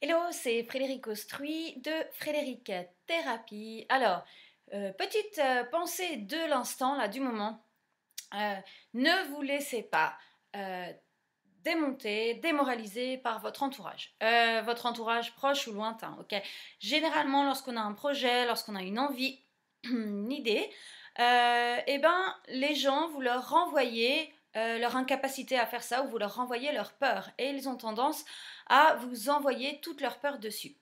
Hello, c'est Frédéric Ostruy de Frédéric Thérapie. Alors, petite pensée de l'instant, là, du moment. Euh, ne vous laissez pas euh, démonter, démoraliser par votre entourage proche ou lointain, ok? Généralement, lorsqu'on a un projet, lorsqu'on a une envie, une idée, eh ben, les gens, vous leur renvoyez leur incapacité à faire ça ou vous leur renvoyez leur peur et ils ont tendance à vous envoyer toute leur peur dessus.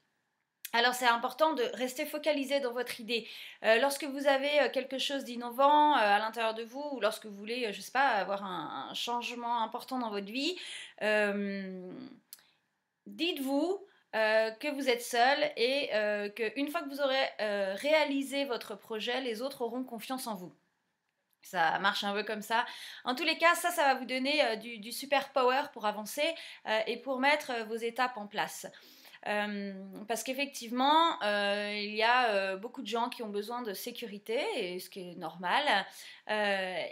Alors c'est important de rester focalisé dans votre idée. Lorsque vous avez quelque chose d'innovant à l'intérieur de vous, ou lorsque vous voulez, je sais pas, avoir un changement important dans votre vie, euh, dites-vous que vous êtes seul et qu'une fois que vous aurez réalisé votre projet, les autres auront confiance en vous. Ça marche un peu comme ça. En tous les cas, ça va vous donner du super power pour avancer et pour mettre vos étapes en place. Parce qu'effectivement, il y a beaucoup de gens qui ont besoin de sécurité, et ce qui est normal.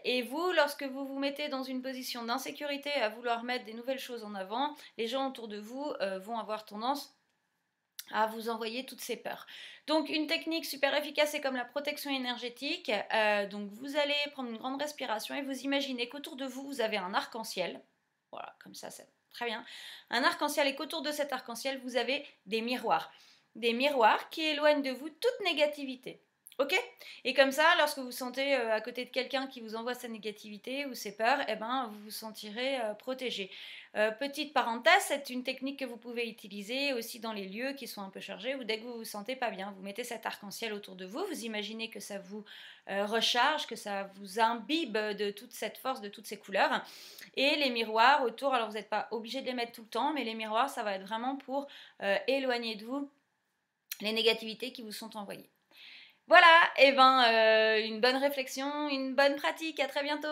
Et vous, lorsque vous vous mettez dans une position d'insécurité à vouloir mettre des nouvelles choses en avant, les gens autour de vous vont avoir tendance à vous envoyer toutes ces peurs. Donc une technique super efficace, c'est comme la protection énergétique. Donc vous allez prendre une grande respiration et vous imaginez qu'autour de vous, vous avez un arc-en-ciel. Voilà, comme ça, c'est très bien. Un arc-en-ciel et qu'autour de cet arc-en-ciel, vous avez des miroirs. Des miroirs qui éloignent de vous toute négativité. Ok? Et comme ça, lorsque vous sentez à côté de quelqu'un qui vous envoie sa négativité ou ses peurs, eh ben, vous vous sentirez protégé. Petite parenthèse, c'est une technique que vous pouvez utiliser aussi dans les lieux qui sont un peu chargés ou dès que vous vous sentez pas bien. Vous mettez cet arc-en-ciel autour de vous, vous imaginez que ça vous recharge, que ça vous imbibe de toute cette force, de toutes ces couleurs. Et les miroirs autour, alors vous n'êtes pas obligé de les mettre tout le temps, mais les miroirs, ça va être vraiment pour éloigner de vous les négativités qui vous sont envoyées. Voilà, et ben une bonne réflexion, une bonne pratique, à très bientôt.